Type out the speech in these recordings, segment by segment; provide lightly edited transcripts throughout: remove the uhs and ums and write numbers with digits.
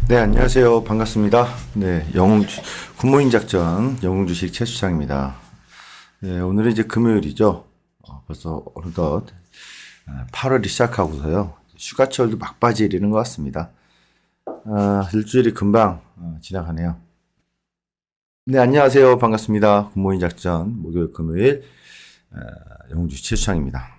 네, 안녕하세요. 반갑습니다. 네, 굿모닝 작전 영웅주식 최수창입니다. 네, 오늘은 이제 금요일이죠. 벌써 어느덧 8월이 시작하고서요. 휴가철도 막바지에 이르는 것 같습니다. 일주일이 금방 지나가네요. 네, 안녕하세요. 반갑습니다. 굿모닝 작전 목요일 금요일 영웅주식 최수창입니다.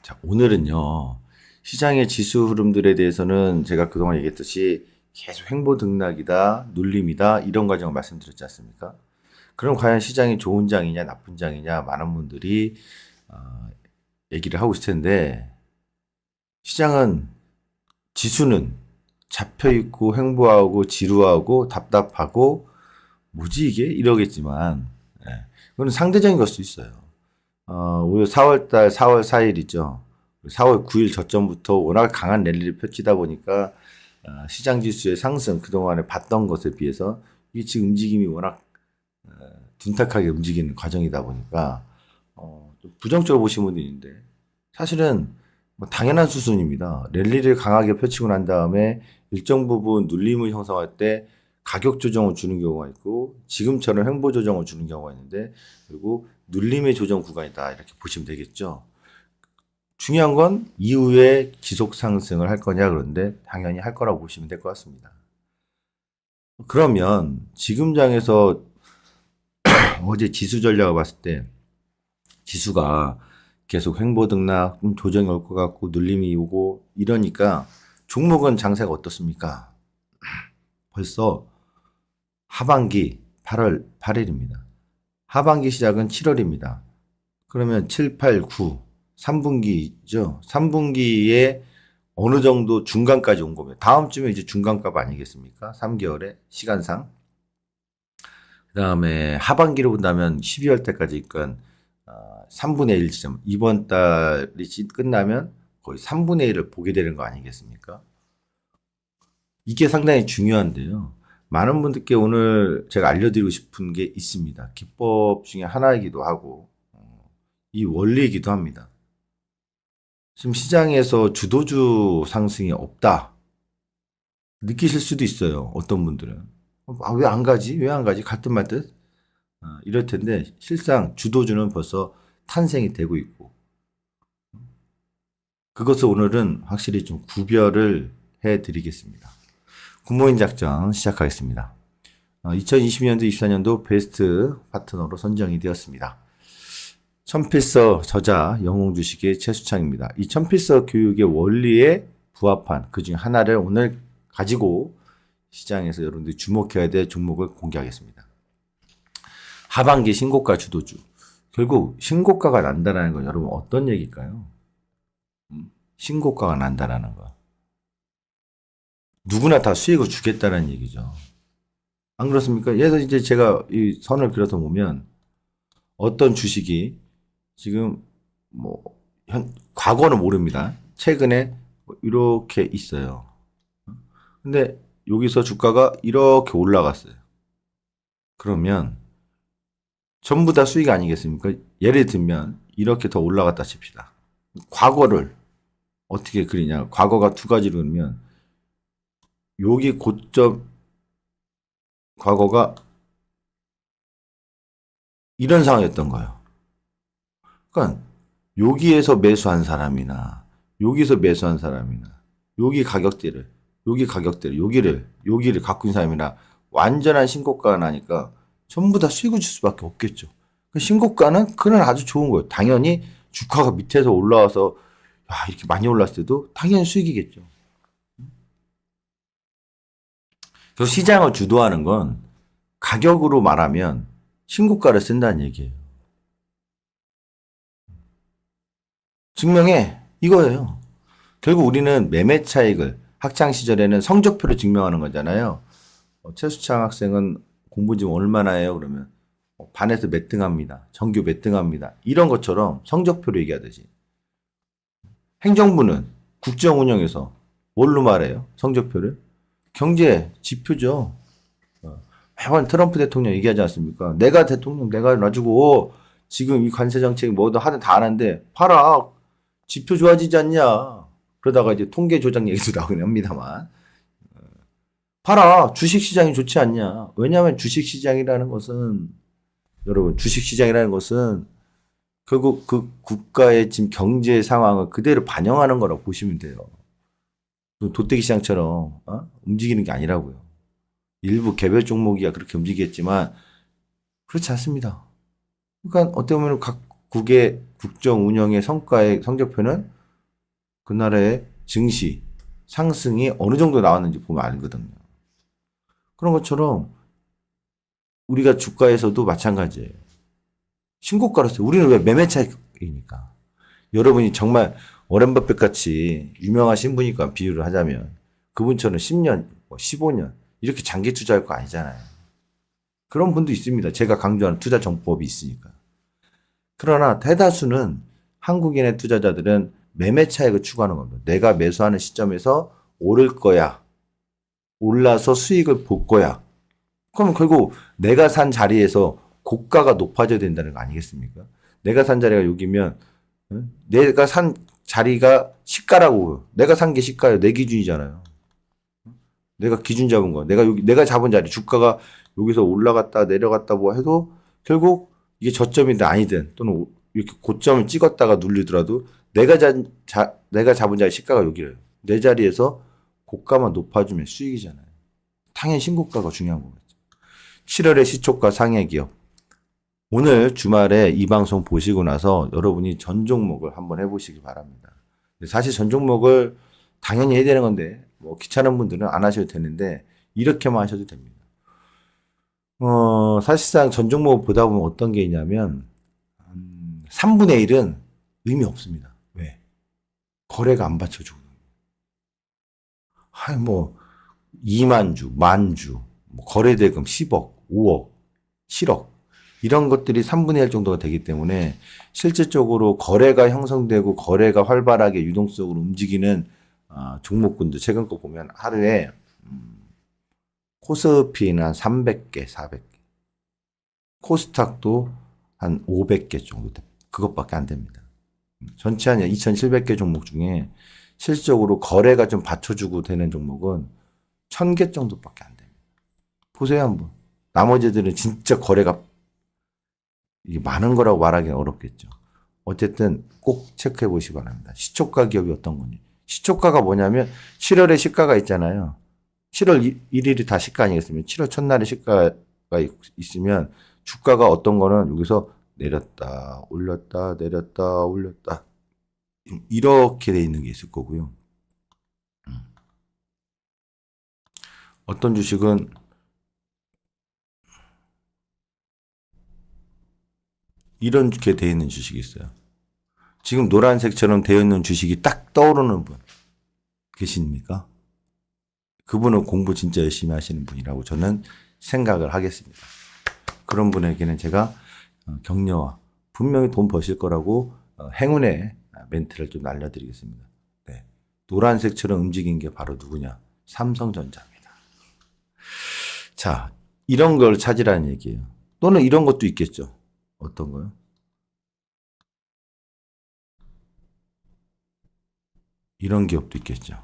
자, 오늘은요. 시장의 지수 흐름들에 대해서는 제가 그동안 얘기했듯이 계속 횡보 등락이다, 눌림이다, 이런 과정을 말씀드렸지 않습니까? 그럼 과연 시장이 좋은 장이냐, 나쁜 장이냐, 많은 분들이, 얘기를 하고 있을 텐데, 시장은, 지수는 잡혀있고, 횡보하고, 지루하고, 답답하고, 뭐지 이게? 이러겠지만, 그건 상대적인 걸 수 있어요. 오늘 4월달 4월 4일이죠. 4월 9일 저점부터 워낙 강한 랠리를 펼치다 보니까 시장 지수의 상승, 그동안에 봤던 것에 비해서 이게 지금 움직임이 워낙 둔탁하게 움직이는 과정이다 보니까 좀 부정적으로 보시는 분도 있는데 사실은 뭐 당연한 수순입니다. 랠리를 강하게 펼치고 난 다음에 일정 부분 눌림을 형성할 때 가격 조정을 주는 경우가 있고 지금처럼 횡보 조정을 주는 경우가 있는데 그리고 눌림의 조정 구간이다 이렇게 보시면 되겠죠. 중요한 건 이후에 지속 상승을 할 거냐 그런데 당연히 할 거라고 보시면 될 것 같습니다. 그러면 지금 장에서 어제 지수 전략을 봤을 때 지수가 계속 횡보 등락, 조정이 올 것 같고 눌림이 오고 이러니까 종목은 장세가 어떻습니까? 벌써 하반기 8월 8일입니다. 하반기 시작은 7월입니다. 그러면 7, 8, 9 3분기죠. 3분기에 어느 정도 중간까지 온 거면 다음 주면 이제 중간값 아니겠습니까? 3개월의 시간상. 그 다음에 하반기로 본다면 12월 때까지 그러니까 3분의 1 지점. 이번 달이 끝나면 거의 3분의 1을 보게 되는 거 아니겠습니까? 이게 상당히 중요한데요. 많은 분들께 오늘 제가 알려드리고 싶은 게 있습니다. 기법 중에 하나이기도 하고 이 원리이기도 합니다. 지금 시장에서 주도주 상승이 없다. 느끼실 수도 있어요. 어떤 분들은. 왜 안 가지? 왜 안 가지? 갈 듯 말 듯? 이럴 텐데 실상 주도주는 벌써 탄생이 되고 있고 그것을 오늘은 확실히 좀 구별을 해드리겠습니다. 굿모닝 작전 시작하겠습니다. 2020년도, 24년도 베스트 파트너로 선정이 되었습니다. 천필서 저자 영웅주식의 최수창입니다. 이 천필서 교육의 원리에 부합한 그 중에 하나를 오늘 가지고 시장에서 여러분들이 주목해야 될 종목을 공개하겠습니다. 하반기 신고가 주도주. 결국 신고가가 난다는 건 여러분 어떤 얘기일까요? 신고가가 난다는 거. 누구나 다 수익을 주겠다는 얘기죠. 안 그렇습니까? 예를 이제 제가 이 선을 그려서 보면 어떤 주식이 지금 과거는 모릅니다. 최근에 이렇게 있어요. 근데 여기서 주가가 이렇게 올라갔어요. 그러면 전부 다 수익 아니겠습니까? 예를 들면 이렇게 더 올라갔다 칩시다. 과거를 어떻게 그리냐? 과거가 두 가지로 그러면 여기 고점 과거가 이런 상황이었던 거예요. 그러니까 여기에서 매수한 사람이나 여기서 매수한 사람이나 여기 가격대를 여기를 갖고 있는 사람이나 완전한 신고가가 나니까 전부 다 수익을 줄 수밖에 없겠죠. 신고가는 그런 아주 좋은 거예요. 당연히 주가가 밑에서 올라와서 이렇게 많이 올랐을 때도 당연히 수익이겠죠. 그래서 시장을 주도하는 건 가격으로 말하면 신고가를 쓴다는 얘기예요. 증명해. 이거예요. 결국 우리는 매매 차익을 학창 시절에는 성적표로 증명하는 거잖아요. 최수창 학생은 공부 지금 얼마나 해요? 그러면 반에서 몇 등 합니다. 전교 몇 등 합니다. 이런 것처럼 성적표로 얘기하듯이. 행정부는 국정 운영에서 뭘로 말해요? 성적표를? 경제 지표죠. 매번 트럼프 대통령 얘기하지 않습니까? 내가 대통령 내가 놔주고 지금 이 관세 정책 뭐든 하든 다 하는데 봐라. 지표 좋아지지 않냐. 그러다가 이제 통계 조작 얘기도 나오긴 합니다만. 봐라. 주식시장이 좋지 않냐. 왜냐하면 주식시장이라는 것은, 여러분, 주식시장이라는 것은 결국 그 국가의 지금 경제 상황을 그대로 반영하는 거라고 보시면 돼요. 도떼기 시장처럼 움직이는 게 아니라고요. 일부 개별 종목이야 그렇게 움직이겠지만 그렇지 않습니다. 그러니까 어떻게 보면 각국의 국정 운영의 성과의 성적표는 그 나라의 증시 상승이 어느 정도 나왔는지 보면 알거든요. 그런 것처럼 우리가 주가에서도 마찬가지예요. 신고가로서 우리는 왜 매매 차익이니까. 여러분이 정말 워렌 버핏 같이 유명하신 분이니까 비유를 하자면 그분처럼 10년, 15년 이렇게 장기 투자할 거 아니잖아요. 그런 분도 있습니다. 제가 강조하는 투자 정법이 있으니까. 그러나 대다수는 한국인의 투자자들은 매매 차익을 추구하는 겁니다. 내가 매수하는 시점에서 오를 거야. 올라서 수익을 볼 거야. 그럼 결국 내가 산 자리에서 고가가 높아져야 된다는 거 아니겠습니까? 내가 산 자리가 여기면 내가 산 자리가 시가라고. 내가 산 게 시가예요. 내 기준이잖아요. 내가 기준 잡은 거. 내가 잡은 자리 주가가 여기서 올라갔다 내려갔다 뭐 해도 결국 이게 저점이든 아니든 또는 이렇게 고점을 찍었다가 눌리더라도 내가 잡은 자리 시가가 여기래요. 내 자리에서 고가만 높아주면 수익이잖아요. 당연히 신고가가 중요한 거겠죠. 7월의 시초가 상해 기업. 오늘 주말에 이 방송 보시고 나서 여러분이 전 종목을 한번 해보시기 바랍니다. 사실 전 종목을 당연히 해야 되는 건데 뭐 귀찮은 분들은 안 하셔도 되는데 이렇게만 하셔도 됩니다. 사실상 전 종목을 보다 보면 어떤 게 있냐면 3분의 1은 의미 없습니다. 왜? 거래가 안 받쳐주거든요. 뭐 2만 주, 만 주, 뭐 거래대금 10억, 5억, 7억 이런 것들이 3분의 1 정도가 되기 때문에 실질적으로 거래가 형성되고 거래가 활발하게 유동성으로 움직이는 종목군들 최근 거 보면 하루에 코스피는 한 300개, 400개, 코스닥도 한 500개 정도 됩니다. 그것밖에 안 됩니다. 전체 한 2,700개 종목 중에 실질적으로 거래가 좀 받쳐주고 되는 종목은 1,000개 정도밖에 안 됩니다. 보세요 한번. 나머지들은 진짜 거래가 이게 많은 거라고 말하기는 어렵겠죠. 어쨌든 꼭 체크해 보시기 바랍니다. 시초가 기업이 어떤 건지. 시초가가 뭐냐면 7월에 시가가 있잖아요. 7월 1일이 다 시가 아니겠습니까? 7월 첫날에 시가가 있으면 주가가 어떤 거는 여기서 내렸다 올렸다 내렸다 올렸다 이렇게 돼 있는 게 있을 거고요. 어떤 주식은 이렇게 돼 있는 주식이 있어요. 지금 노란색처럼 되어 있는 주식이 딱 떠오르는 분 계십니까? 그분은 공부 진짜 열심히 하시는 분이라고 저는 생각을 하겠습니다. 그런 분에게는 제가 격려와 분명히 돈 버실 거라고 행운의 멘트를 좀 날려드리겠습니다. 네. 노란색처럼 움직인 게 바로 누구냐? 삼성전자입니다. 자, 이런 걸 찾으라는 얘기예요. 또는 이런 것도 있겠죠. 어떤 거요? 이런 기업도 있겠죠.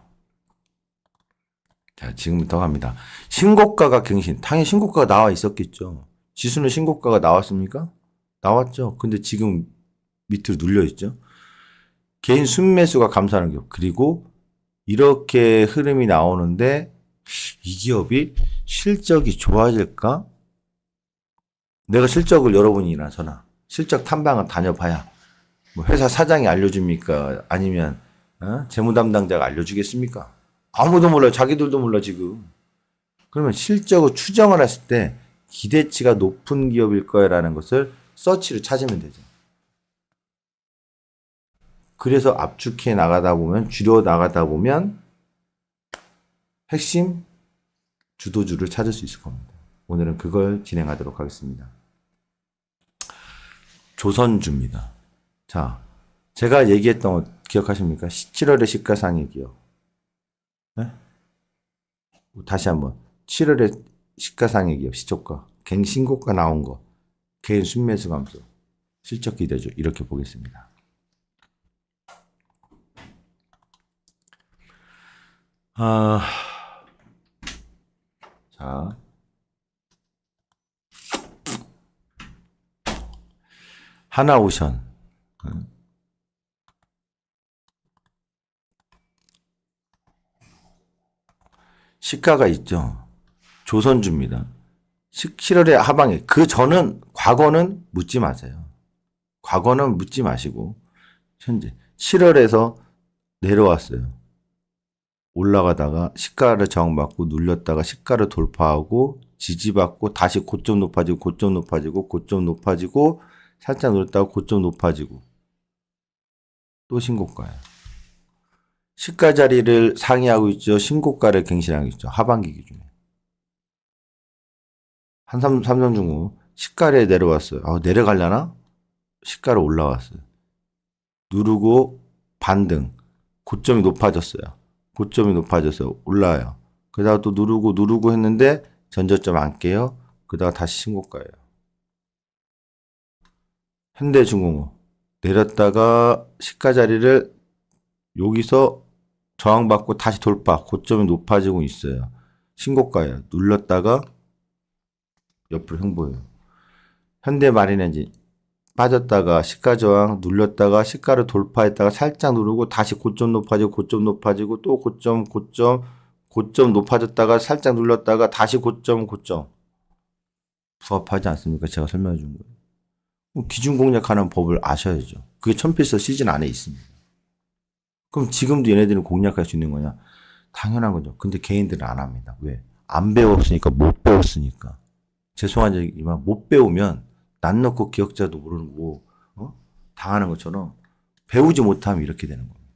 자, 지금부터 갑니다. 신고가가 갱신. 당연히 신고가가 나와 있었겠죠. 지수는 신고가가 나왔습니까? 나왔죠. 근데 지금 밑으로 눌려 있죠. 개인 순매수가 감소하는 기업. 그리고 이렇게 흐름이 나오는데 이 기업이 실적이 좋아질까? 내가 실적을 여러분이나 저나 실적 탐방을 다녀봐야 뭐 회사 사장이 알려줍니까? 아니면 재무 담당자가 알려주겠습니까? 아무도 몰라요. 자기들도 몰라 지금. 그러면 실적을 추정을 했을 때 기대치가 높은 기업일 거라는 것을 서치로 찾으면 되죠. 그래서 압축해 나가다 보면 줄여 나가다 보면 핵심 주도주를 찾을 수 있을 겁니다. 오늘은 그걸 진행하도록 하겠습니다. 조선주입니다. 자, 제가 얘기했던 거 기억하십니까? 7월에 시가상의 기업. 네? 다시 한번 7월에 시가상의 기업 시초가 갱신고가 나온 거 개인 순매수 감소 실적 기대주 이렇게 보겠습니다. 자, 하나오션. 시가가 있죠. 조선주입니다. 7월에 하방에. 그 전은, 과거는 묻지 마세요. 과거는 묻지 마시고, 현재. 7월에서 내려왔어요. 올라가다가 시가를 저항받고 눌렸다가 시가를 돌파하고 지지받고 다시 고점 높아지고 고점 높아지고 고점 높아지고 살짝 눌렀다가 고점 높아지고 또 신고가예요. 시가 자리를 상회하고 있죠. 신고가를 갱신하고 있죠. 하반기 기준에. 삼성중공 시가에 내려왔어요. 내려가려나? 시가로 올라왔어요. 누르고 반등. 고점이 높아졌어요. 고점이 높아져서 올라와요. 그러다가 또 누르고 했는데 전저점 안 깨요. 그러다가 다시 신고가예요. 현대중공업 내렸다가 시가 자리를 여기서 저항받고 다시 돌파. 고점이 높아지고 있어요. 신고가예요. 눌렀다가 옆으로 횡보해요. 현대마린엔진 빠졌다가 시가 저항 눌렸다가 시가를 돌파했다가 살짝 누르고 다시 고점 높아지고 또 고점 높아졌다가 살짝 눌렀다가 다시 고점 부합하지 않습니까? 제가 설명해 준 거예요. 기준 공략하는 법을 아셔야죠. 그게 천필서 시즌 안에 있습니다. 그럼 지금도 얘네들은 공략할 수 있는 거냐? 당연한 거죠. 근데 개인들은 안 합니다. 왜? 안 배웠으니까, 못 배웠으니까. 죄송한 얘기지만 못 배우면 난 넣고 기억자도 모르고 당하는 것처럼 배우지 못하면 이렇게 되는 겁니다.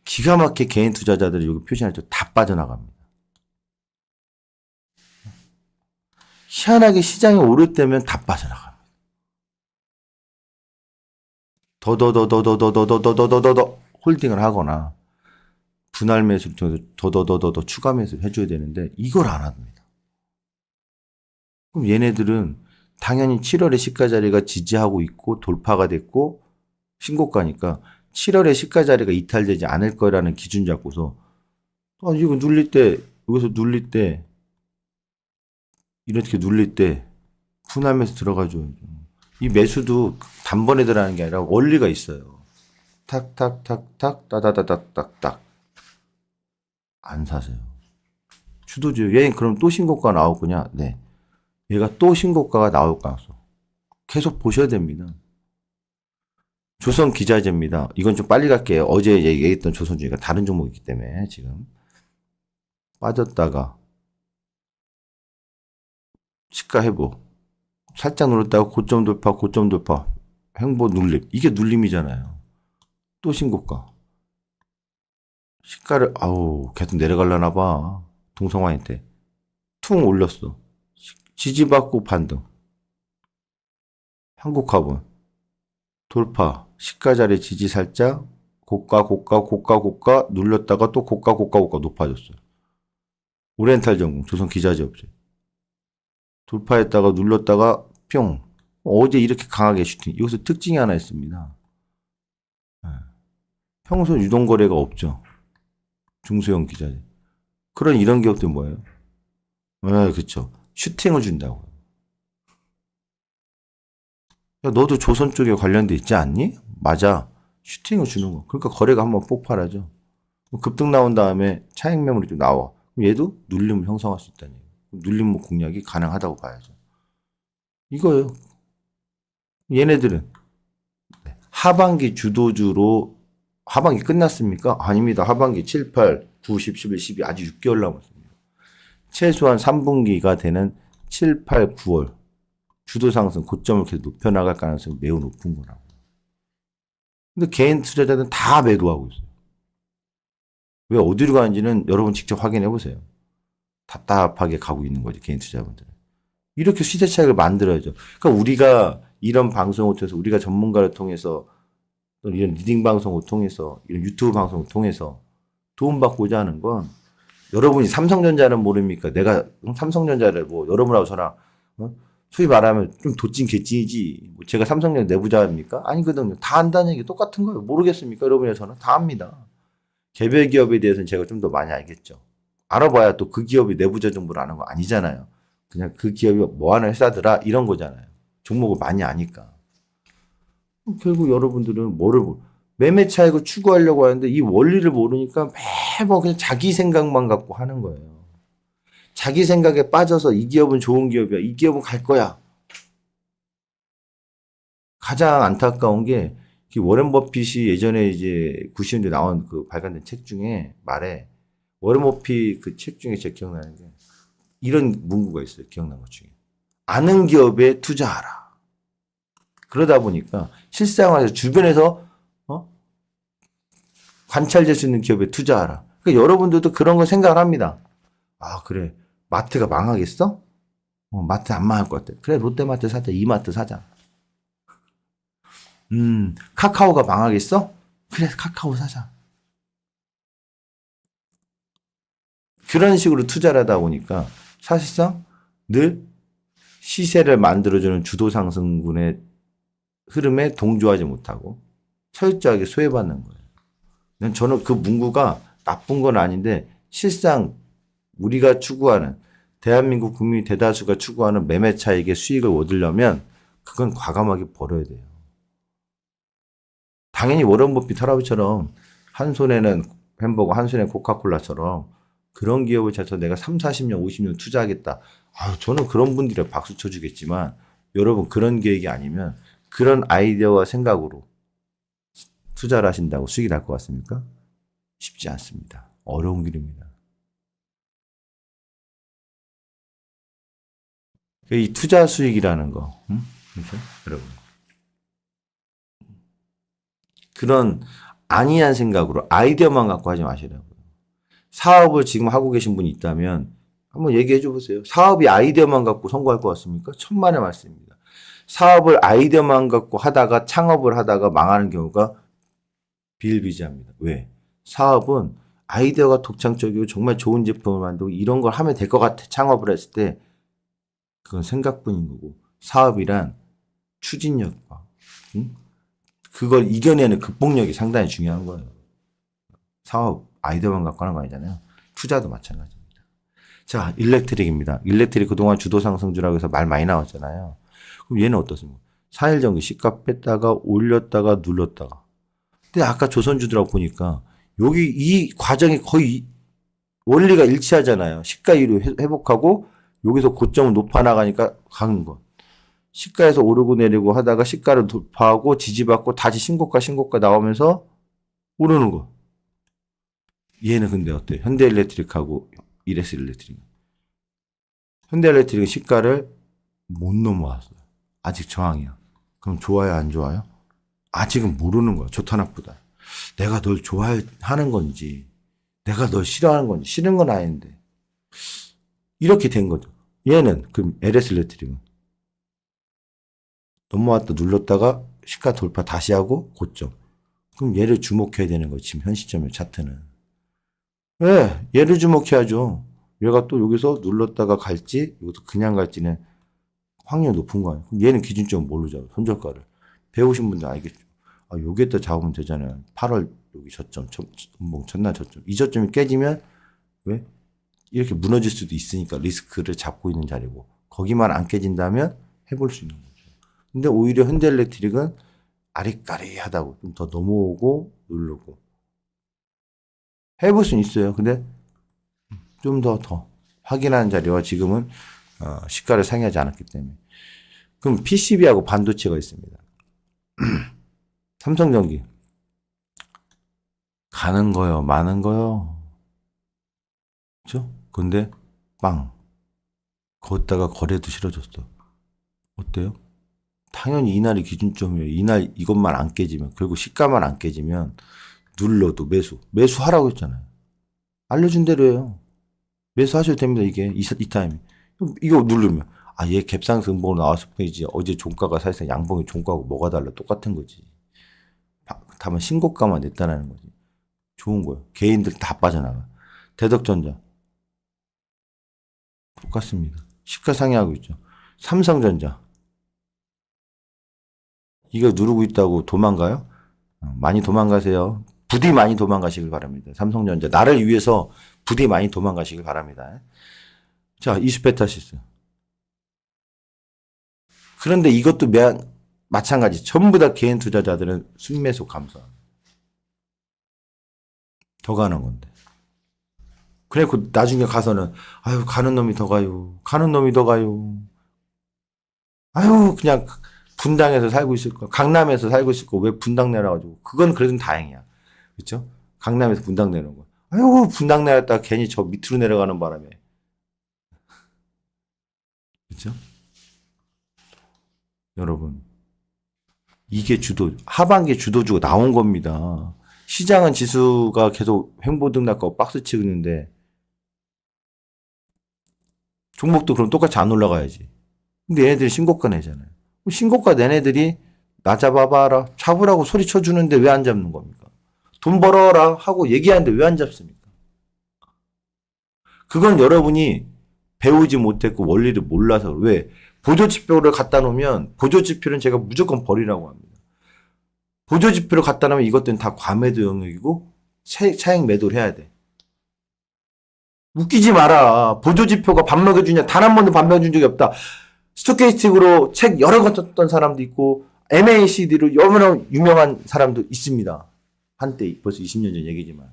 기가 막히게 개인 투자자들이 여기 표시할 때 다 빠져나갑니다. 희한하게 시장이 오를 때면 다 빠져나갑니다. 더 홀딩을 하거나 분할 매수를 통해서 더 추가 매수를 해줘야 되는데 이걸 안 합니다. 그럼 얘네들은 당연히 7월에 시가 자리가 지지하고 있고 돌파가 됐고 신고가니까 7월에 시가 자리가 이탈되지 않을 거라는 기준 잡고서 이거 눌릴 때 여기서 눌릴 때 이렇게 눌릴 때 분할 매수 들어가죠. 이 매수도 단번에 들어가는 게 아니라 원리가 있어요. 탁탁탁탁 따다다닥닥닥 안 사세요. 주도주 얘 그럼 또 신고가 나올 거냐? 네. 얘가 또 신고가가 나올 가능성 계속 보셔야 됩니다. 조선기자재입니다. 이건 좀 빨리 갈게요. 어제 얘기했던 조선주니까 다른 종목이기 때문에 지금 빠졌다가 시가 회복 살짝 눌렀다가 고점 돌파 횡보 눌림 이게 눌림이잖아요. 또 신고가 시가를 계속 내려가려나 봐. 동성화인 때 퉁 올렸어. 지지받고 반등. 한국화분 돌파 시가 자리 지지 살짝 고가 눌렸다가 또 고가 높아졌어요. 오리엔탈전공 조선기자재업체 돌파했다가 눌렀다가 뿅 어제 이렇게 강하게 슈팅. 여기서 특징이 하나 있습니다. 평소 유동거래가 없죠. 중소형 기자재. 그런 이런 기업들 뭐예요? 그렇죠. 슈팅을 준다고요. 야, 너도 조선 쪽에 관련돼 있지 않니? 맞아. 슈팅을 주는 거. 그러니까 거래가 한번 폭발하죠. 급등 나온 다음에 차익 매물이 좀 나와. 그럼 얘도 눌림을 형성할 수 있다는 얘기예요. 눌림 공략이 가능하다고 봐야죠. 이거예요. 얘네들은 하반기 주도주로 하반기 끝났습니까? 아닙니다. 하반기 7, 8, 9, 10, 11, 12 아직 6개월 남았습니다. 최소한 3분기가 되는 7, 8, 9월 주도 상승 고점을 계속 높여나갈 가능성이 매우 높은 거라고. 근데 개인 투자자들은 다 매도하고 있어요. 왜 어디로 가는지는 여러분 직접 확인해 보세요. 답답하게 가고 있는 거지, 개인 투자자분들은. 이렇게 시대 차익을 만들어야죠. 그러니까 우리가 이런 방송을 통해서 우리가 전문가를 통해서 또 이런 리딩 방송을 통해서 이런 유튜브 방송을 통해서 도움받고자 하는 건 여러분이 삼성전자는 모릅니까? 내가 삼성전자를 여러분하고 저랑 소위 말하면 좀 도찐 개찐이지. 제가 삼성전자 내부자입니까? 아니거든요. 다 안다는 얘기 똑같은 거예요. 모르겠습니까? 여러분이 저는 다 압니다. 개별 기업에 대해서는 제가 좀 더 많이 알겠죠. 알아봐야 또 그 기업이 내부자 정보를 아는 거 아니잖아요. 그냥 그 기업이 뭐 하는 회사더라 이런 거잖아요. 종목을 많이 아니까. 결국 여러분들은 매매 차익을 추구하려고 하는데 이 원리를 모르니까 매번 그냥 자기 생각만 갖고 하는 거예요. 자기 생각에 빠져서 이 기업은 좋은 기업이야. 이 기업은 갈 거야. 가장 안타까운 게 워렌 버핏이 예전에 이제 90년대 나온 그 발간된 책 중에 말에 워렌 버핏 그 책 중에 제가 기억나는 게 이런 문구가 있어요. 기억난 것 중에. 아는 기업에 투자하라. 그러다 보니까 실생활에서 주변에서 관찰될 수 있는 기업에 투자하라. 그러니까 여러분들도 그런 걸 생각을 합니다. 아 그래 마트가 망하겠어? 마트 안 망할 것 같아. 그래 롯데마트 사자. 이마트 사자. 카카오가 망하겠어? 그래 카카오 사자. 그런 식으로 투자를 하다 보니까 사실상 늘 시세를 만들어주는 주도 상승분의 흐름에 동조하지 못하고 철저하게 소외받는 거예요. 저는 그 문구가 나쁜 건 아닌데 실상 우리가 추구하는 대한민국 국민 대다수가 추구하는 매매 차익의 수익을 얻으려면 그건 과감하게 버려야 돼요. 당연히 워런 버핏 할아버지처럼 한 손에는 햄버거 한 손에 코카콜라처럼 그런 기업을 찾아서 내가 3, 40년, 50년 투자하겠다. 저는 그런 분들에 박수 쳐주겠지만 여러분 그런 계획이 아니면 그런 아이디어와 생각으로 투자를 하신다고 수익이 날 것 같습니까? 쉽지 않습니다. 어려운 길입니다. 이 투자 수익이라는 거, 그렇죠? 여러분. 그런 안이한 생각으로 아이디어만 갖고 하지 마시라고요. 사업을 지금 하고 계신 분이 있다면 한번 얘기해 줘 보세요. 사업이 아이디어만 갖고 성공할 것 같습니까? 천만의 말씀입니다. 사업을 아이디어만 갖고 하다가 창업을 하다가 망하는 경우가 비일비재합니다. 왜? 사업은 아이디어가 독창적이고 정말 좋은 제품을 만들고 이런 걸 하면 될 것 같아. 창업을 했을 때 그건 생각뿐인 거고 사업이란 추진력과 그걸 이겨내는 극복력이 상당히 중요한 거예요. 사업 아이디어만 갖고 하는 거 아니잖아요. 투자도 마찬가지입니다. 자, 일렉트릭입니다. 일렉트릭 그동안 주도 상승주라고 해서 말 많이 나왔잖아요. 그럼 얘는 어떻습니까? 4일 전기 시가 뺐다가 올렸다가 눌렀다가. 근데 아까 조선주들하고 보니까 여기 이 과정이 거의 원리가 일치하잖아요. 시가 이로 회복하고 여기서 고점을 높아 나가니까 가는 거. 시가에서 오르고 내리고 하다가 시가를 돌파하고 지지받고 다시 신고가 나오면서 오르는 거. 얘는 근데 어때? 현대일렉트릭하고 이레스일렉트릭. 현대일렉트릭은 시가를 못 넘어왔어요. 아직 저항이야. 그럼 좋아요, 안 좋아요? 아직은 모르는 거야. 좋다, 나쁘다. 내가 널 좋아하는 건지, 내가 널 싫어하는 건지, 싫은 건 아닌데. 이렇게 된 거죠. 얘는, 그 LS일렉트릭은. 넘어왔다 눌렀다가 시가 돌파 다시 하고 고점. 그럼 얘를 주목해야 되는 거지. 지금 현 시점의 차트는. 왜? 얘를 주목해야죠. 얘가 또 여기서 눌렀다가 갈지, 이것도 그냥 갈지는 확률이 높은 거 아니에요. 그럼 얘는 기준점은 뭘로 잡아요? 손절가를. 배우신 분들 알겠죠. 여기에다 잡으면 되잖아요. 8월 여기 저점, 첫날 저점. 이 저점이 깨지면 왜? 이렇게 무너질 수도 있으니까 리스크를 잡고 있는 자리고 거기만 안 깨진다면 해볼 수 있는 거죠. 근데 오히려 현대일렉트릭은 아리까리하다고 좀 더 넘어오고 누르고 해볼 수는 있어요. 근데 좀 더 확인하는 자리와 지금은 시가를 상회하지 않았기 때문에. 그럼 PCB하고 반도체가 있습니다. 삼성전기 가는 거요, 마는 거요. 그렇죠? 근데 빵 걷다가 거래도 싫어졌어. 어때요? 당연히 이날이 기준점이에요. 이날 이것만 안 깨지면 그리고 시가만 안 깨지면 눌러도 매수하라고 했잖아요. 알려준 대로 해요. 매수하셔도 됩니다. 이게 이 타임에 이거 누르면 얘 갭상승봉으로 나왔을 뿐이지 어제 종가가 사실상 양봉의 종가하고 뭐가 달라? 똑같은 거지. 다만 신고가만 냈다라는 거지. 좋은 거예요. 개인들 다 빠져나가. 대덕전자 똑같습니다. 시가 상회하고 있죠. 삼성전자 이거 누르고 있다고 도망가요? 많이 도망가세요. 부디 많이 도망가시길 바랍니다. 삼성전자 나를 위해서 부디 많이 도망가시길 바랍니다. 자, 이스페타시스. 그런데 이것도 마찬가지. 전부 다 개인 투자자들은 순매수 감소. 더 가는 건데. 그래, 나중에 가서는, 아유, 가는 놈이 더 가요. 가는 놈이 더 가요. 아유, 그냥 분당에서 살고 있을 거. 강남에서 살고 있을 거. 왜 분당 내려가지고. 그건 그래도 다행이야. 그렇죠? 강남에서 분당 내려온 거. 아유, 분당 내렸다가 괜히 저 밑으로 내려가는 바람에. 그렇죠? 여러분. 이게 하반기 주도주가 나온 겁니다. 시장은 지수가 계속 횡보등 났고 박스 치고 있는데, 종목도 그럼 똑같이 안 올라가야지. 근데 얘네들이 신고가 내잖아요. 신고가 낸 애들이 나 잡아봐라. 잡으라고 소리 쳐주는데 왜 안 잡는 겁니까? 돈 벌어라 하고 얘기하는데 왜 안 잡습니까? 그건 여러분이 배우지 못했고 원리를 몰라서 왜? 보조지표를 갖다 놓으면 보조지표는 제가 무조건 버리라고 합니다. 보조지표를 갖다 놓으면 이것들은 다 과매도 영역이고 차익 매도를 해야 돼. 웃기지 마라. 보조지표가 밥 먹여주냐? 단 한 번도 밥 먹여준 적이 없다. 스토캐스틱으로 책 여러 권 썼던 사람도 있고 MACD로 여러 유명한 사람도 있습니다. 한때 벌써 20년 전 얘기지만.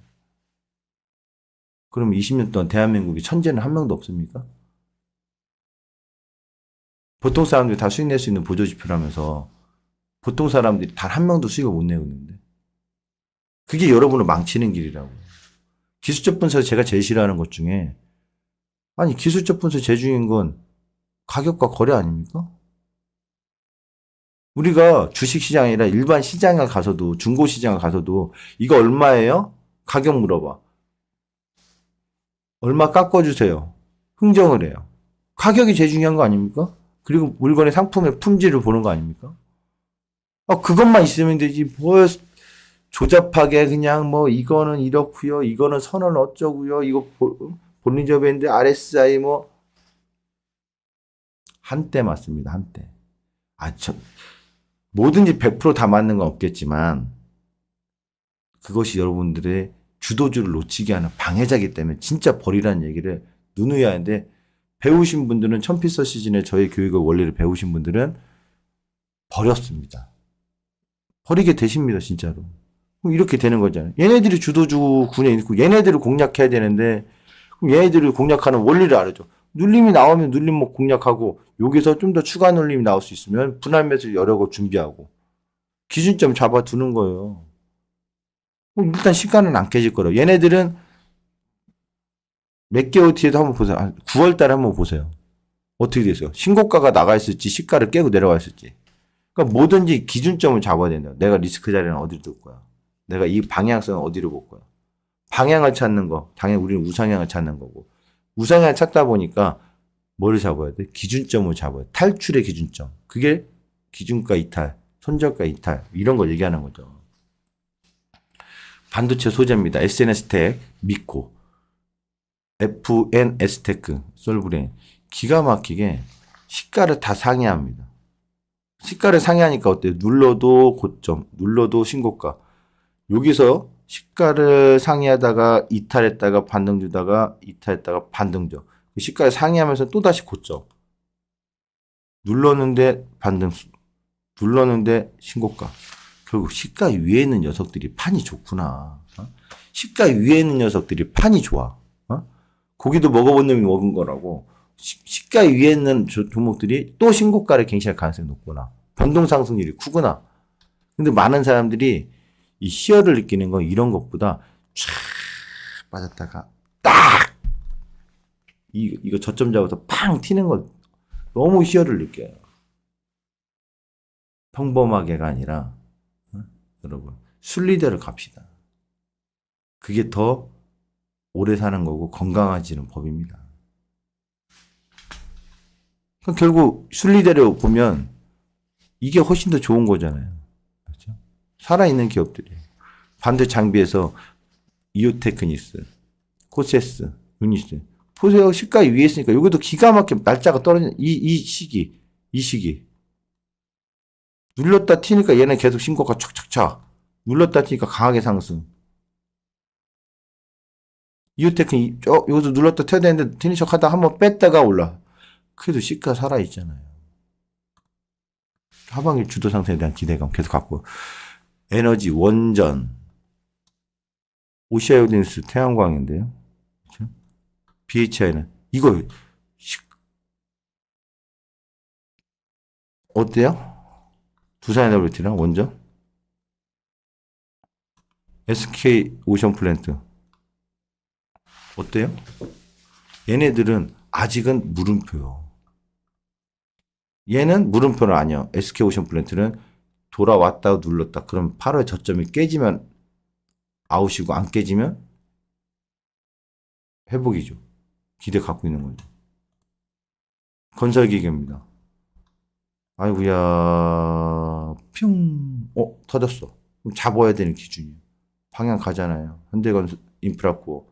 그럼 20년 동안 대한민국에 천재는 한 명도 없습니까? 보통 사람들이 다 수익 낼 수 있는 보조지표라면서 보통 사람들이 단 한 명도 수익을 못 내고 있는데 그게 여러분을 망치는 길이라고. 기술적 분석에서 제가 제일 싫어하는 것 중에 아니 기술적 분석 제일 중요한 건 가격과 거래 아닙니까? 우리가 주식시장이 아니라 일반 시장에 가서도 중고시장에 가서도 이거 얼마예요? 가격 물어봐. 얼마 깎아주세요. 흥정을 해요. 가격이 제일 중요한 거 아닙니까? 그리고 물건의 상품의 품질을 보는 거 아닙니까? 그것만 있으면 되지. 뭐 조잡하게 그냥 뭐 이거는 이렇고요. 이거는 선언 어쩌고요. 이거 본인저 밴드 RSI 뭐 한때 맞습니다. 한때. 뭐든지 100% 다 맞는 건 없겠지만 그것이 여러분들의 주도주를 놓치게 하는 방해자이기 때문에 진짜 버리라는 얘기를 누누이 하는데 배우신 분들은 천피서 시즌에 저의 교육의 원리를 배우신 분들은 버렸습니다. 버리게 되십니다. 진짜로. 이렇게 되는 거잖아요. 얘네들이 주도주 군에 있고 얘네들을 공략해야 되는데 그럼 얘네들을 공략하는 원리를 알아줘. 눌림이 나오면 눌림 뭐 공략하고 여기서 좀 더 추가 눌림이 나올 수 있으면 분할 매수 여러 거 준비하고 기준점 잡아두는 거예요. 일단 시가는 안 깨질 거라고. 얘네들은 몇 개월 뒤에도 한번 보세요. 9월 달에 한번 보세요. 어떻게 됐어요? 신고가가 나가 있을지 시가를 깨고 내려가 있을지. 그러니까 뭐든지 기준점을 잡아야 된다. 내가 리스크 자리는 어디로 둘 거야. 내가 이 방향성은 어디로 볼 거야. 방향을 찾는 거. 당연히 우리는 우상향을 찾는 거고. 우상향을 찾다 보니까 뭐를 잡아야 돼? 기준점을 잡아야 돼. 탈출의 기준점. 그게 기준가 이탈, 손절가 이탈 이런 걸 얘기하는 거죠. 반도체 소재입니다. SNS텍, 미코, FNS테크, 솔브레인. 기가 막히게 시가를 다 상회합니다. 시가를 상회하니까 어때요? 눌러도 고점, 눌러도 신고가. 여기서 시가를 상회하다가 이탈했다가 반등 주다가 이탈했다가 반등 줘. 시가를 상회하면서 또다시 고점. 눌렀는데 반등, 눌렀는데 신고가. 결국 시가 위에 있는 녀석들이 판이 좋구나. 시가 위에 있는 녀석들이 판이 좋아. 고기도 먹어본 놈이 먹은 거라고. 시가 위에 있는 종목들이 또 신고가를 갱신할 가능성이 높구나. 변동 상승률이 크구나. 근데 많은 사람들이 이 희열을 느끼는 건 이런 것보다 쫙 빠졌다가 딱 이거 저점 잡아서 팡 튀는 걸 너무 희열을 느껴요. 평범하게가 아니라 여러분 순리대로 갑시다. 그게 더 오래 사는 거고 건강해지는 법입니다. 결국 순리대로 보면 이게 훨씬 더 좋은 거잖아요. 그렇죠? 살아있는 기업들이에요. 반대 장비에서 이오테크니스, 코세스, 유니스. 보세요. 시가 위에 있으니까 여기도 기가 막히게 날짜가 떨어지는 이 시기. 눌렀다 튀니까 얘는 계속 신고가 촥촥촥. 눌렀다 튀니까 강하게 상승. 이웃테크 여기서 눌렀다 켜야 되는데 티니셔 하다 한번 뺐다가 올라. 그래도 시가 살아있잖아요. 하반기 주도 상승에 대한 기대감 계속 갖고. 에너지, 원전, 오시아이오딘스, 태양광인데요. 그렇죠? BHI는 이거 어때요? 두산에너지랑 원전? SK 오션 플랜트 어때요? 얘네들은 아직은 물음표요. 얘는 물음표는 아니야. SK 오션 플랜트는 돌아왔다 눌렀다. 그럼 8월 저점이 깨지면 아웃이고 안 깨지면 회복이죠. 기대 갖고 있는 거죠. 건설기계입니다. 아이고야 뿅 터졌어. 그럼 잡아야 되는 기준이에요. 방향 가잖아요. 현대건설 인프라코어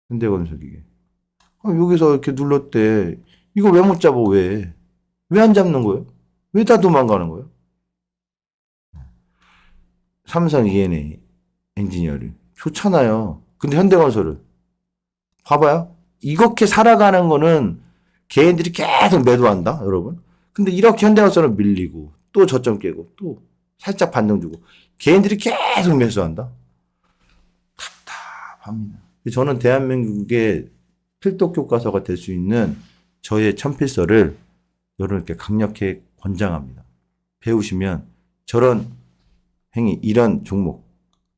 현대건설기계. 여기서 이렇게 눌렀대. 이거 왜 못 잡아? 왜? 왜 안 잡는 거예요? 왜 다 도망가는 거예요? 삼성 E&A 엔지니어링 좋잖아요. 근데 현대건설은 봐봐요. 이렇게 살아가는 거는 개인들이 계속 매도한다, 여러분. 근데 이렇게 현대건설은 밀리고 또 저점 깨고 또 살짝 반등 주고 개인들이 계속 매수한다. 답답합니다. 저는 대한민국의 필독 교과서가 될 수 있는 저의 천필서를 여러분께 강력히 권장합니다. 배우시면 저런 행위, 이런 종목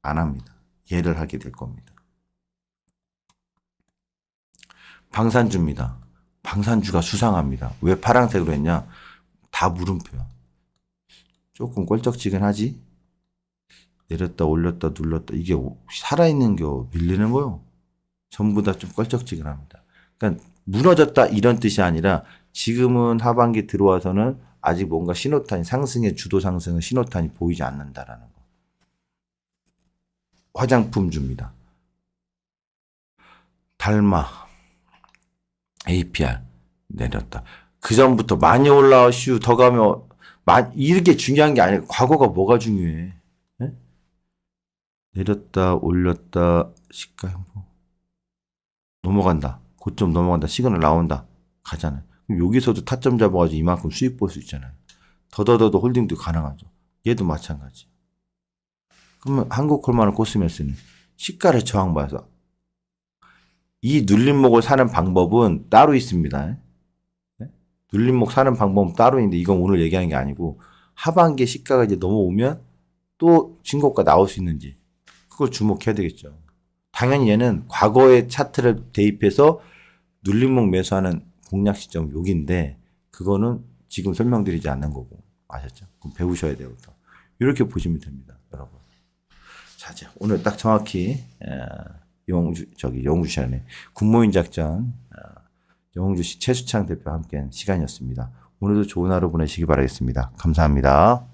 안 합니다. 예를 하게 될 겁니다. 방산주입니다. 방산주가 수상합니다. 왜 파란색으로 했냐? 다 물음표야. 조금 껄쩍지근하지? 내렸다 올렸다 눌렀다 이게 살아있는 겨 밀리는 거요. 전부 다 좀 껄쩍지근합니다. 그러니까 무너졌다 이런 뜻이 아니라 지금은 하반기 들어와서는 아직 뭔가 신호탄이 상승의 주도 상승의 신호탄이 보이지 않는다라는 거. 화장품주입니다. 달마 APR 내렸다. 그 전부터 많이 올라오슈 더 가면 이렇게 중요한 게 아니라 과거가 뭐가 중요해? 네? 내렸다 올렸다 시가 형보 넘어간다. 고점 넘어간다. 시그널 나온다. 가잖아요. 그럼 여기서도 타점 잡아가지고 이만큼 수익 볼 수 있잖아요. 더더더더 홀딩도 가능하죠. 얘도 마찬가지. 그러면 한국콜마는 코스메스는 시가를 저항받아서 이 눌림목을 사는 방법은 따로 있습니다. 네? 눌림목 사는 방법은 따로 있는데 이건 오늘 얘기하는 게 아니고 하반기에 시가가 이제 넘어오면 또 신고가 나올 수 있는지 그걸 주목해야 되겠죠. 당연히 얘는 과거의 차트를 대입해서 눌림목 매수하는 공략 시점 여기인데 그거는 지금 설명드리지 않는 거고 아셨죠? 그럼 배우셔야 돼요. 이렇게 보시면 됩니다, 여러분. 자, 이제 오늘 딱 정확히 영웅주시안의 군모임 작전 영웅주시 최수창 대표와 함께한 시간이었습니다. 오늘도 좋은 하루 보내시기 바라겠습니다. 감사합니다.